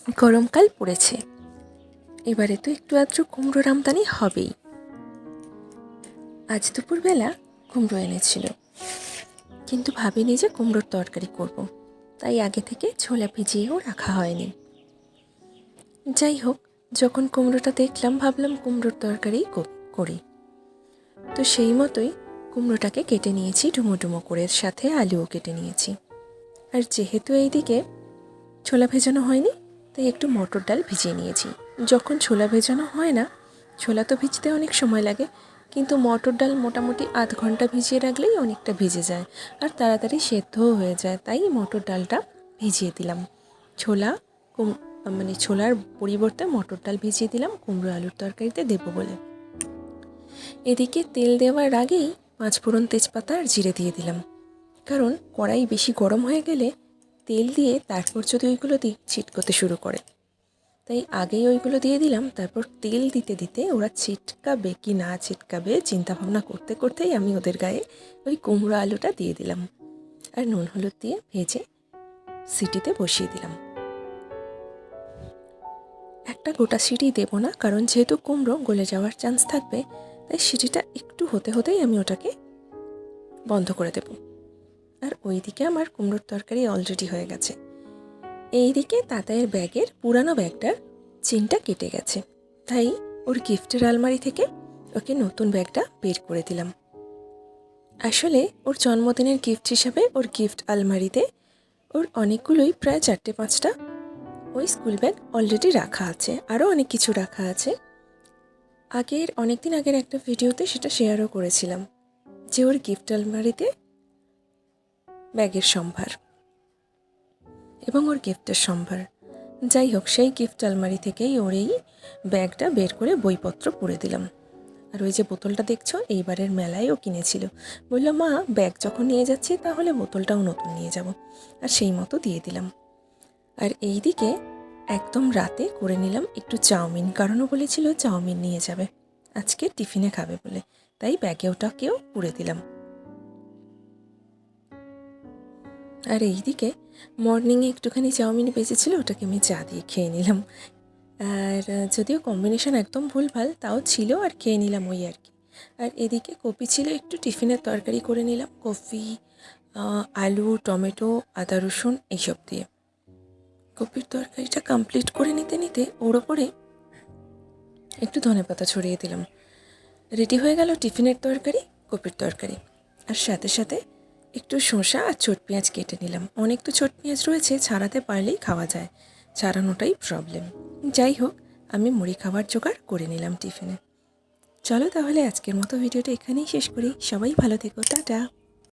গরমকাল পড়েছে, এবারে তো একটু আধটু কুমড়োর আমদানি হবেই। আজ দুপুরবেলা কুমড়ো এনেছিল, কিন্তু ভাবিনি যে কুমড়োর তরকারি করব, তাই আগে থেকে ছোলা ভিজিয়েও রাখা হয়নি। যাই হোক, যখন কুমড়োটা দেখলাম ভাবলাম কুমড়োর তরকারি করি। তো সেই মতোই কুমড়োটাকে কেটে নিয়েছি ডুমো ডুমো করে, সাথে আলুও কেটে নিয়েছি। আর যেহেতু এইদিকে ছোলা ভেজানো হয়নি, তাই একটু মটর ডাল ভিজিয়ে নিয়েছি। যখন ছোলা ভেজানো হয় না, ছোলা তো ভিজতে অনেক সময় লাগে, কিন্তু মটর ডাল মোটামুটি আধ ঘন্টা ভিজিয়ে রাখলেই অনেকটা ভিজে যায় আর তাড়াতাড়ি সেদ্ধও হয়ে যায়। তাই মটর ডালটা ভিজিয়ে দিলাম। ছোলার পরিবর্তে মটর ডাল ভিজিয়ে দিলাম কুমড়ো আলুর তরকারিতে দেবো বলে। এদিকে তেল দেওয়ার আগেই পাঁচফোড়ন, তেজপাতা আর জিরে দিয়ে দিলাম, কারণ কড়াই বেশি গরম হয়ে গেলে তেল দিয়ে তারপর যদি ওইগুলো দিই ছিটকোতে শুরু করে, তাই আগেই ওইগুলো দিয়ে দিলাম। তারপর তেল দিতে দিতে ওরা ছিটকাবে কি না ছিটকাবে চিন্তাভাবনা করতে করতেই আমি ওদের গায়ে ওই কুমড়ো আলুটা দিয়ে দিলাম আর নুন হলুদ দিয়ে ভেজে সিটিতে বসিয়ে দিলাম। একটা গোটা সিটি দেবো না, কারণ যেহেতু কুমড়ো গলে যাওয়ার চান্স থাকবে, তাই সিটিটা একটু হতে হতেই আমি ওটাকে বন্ধ করে দেব। আর ওইদিকে আমার কুমড়োর তরকারি অলরেডি হয়ে গেছে। এইদিকে তাতায়ের ব্যাগের পুরানো ব্যাগটার চেনটা কেটে গেছে, তাই ওর গিফটের আলমারি থেকে ওকে নতুন ব্যাগটা বের করে দিলাম। আসলে ওর জন্মদিনের গিফট হিসাবে ওর গিফট আলমারিতে ওর অনেকগুলোই, প্রায় 4-5টা ওই স্কুল ব্যাগ অলরেডি রাখা আছে, আরও অনেক কিছু রাখা আছে। অনেকদিন আগের একটা ভিডিওতে সেটা শেয়ারও করেছিলাম যে ওর গিফট আলমারিতে ব্যাগের সম্ভার এবং ওর গিফটের সম্ভার। যাই হোক, সেই গিফট আলমারি থেকেই ওর এই ব্যাগটা বের করে বইপত্র পরে দিলাম। আর ওই যে বোতলটা দেখছো, এইবারের মেলায় ও কিনেছিল। বললো, মা ব্যাগ যখন নিয়ে যাচ্ছি তাহলে বোতলটাও নতুন নিয়ে যাব, আর সেই মতো দিয়ে দিলাম। আর এই দিকে একদম রাতে করে নিলাম একটু চাউমিন, কারণ ও বলেছিল চাউমিন নিয়ে যাবে আজকে টিফিনে খাবে বলে, তাই ব্যাগে ওটাকেও পুরে দিলাম। আর এইদিকে মর্নিংয়ে একটুখানি চাউমিন বেঁচেছিল, ওটাকে আমি চা দিয়ে খেয়ে নিলাম। আর যদিও কম্বিনেশন একদম ভুলভাল, তাও ছিল আর খেয়ে নিলাম ওই আর কি। আর এদিকে কপি ছিল, একটু টিফিনের তরকারি করে নিলাম, কপি, আলু, টমেটো, আদা রসুন এইসব দিয়ে। কপির তরকারিটা কমপ্লিট করে নিতে নিতে ওর ওপরে একটু ধনেপাতা ছড়িয়ে দিলাম। রেডি হয়ে গেল টিফিনের তরকারি, কপির তরকারি। আর সাথে সাথে একটু শসা আর ছোট পেঁয়াজ কেটে নিলাম। অনেক তো ছোট পেঁয়াজ রয়েছে, ছাড়াতে পারলেই খাওয়া যায়, ছাড়ানোটাই প্রবলেম। যাই হোক, আমি মুড়ি খাবার জোগাড় করে নিলাম টিফিনে। চলো তাহলে আজকের মতো ভিডিওটা এখানেই শেষ করি। সবাই ভালো থেকো, টাটা।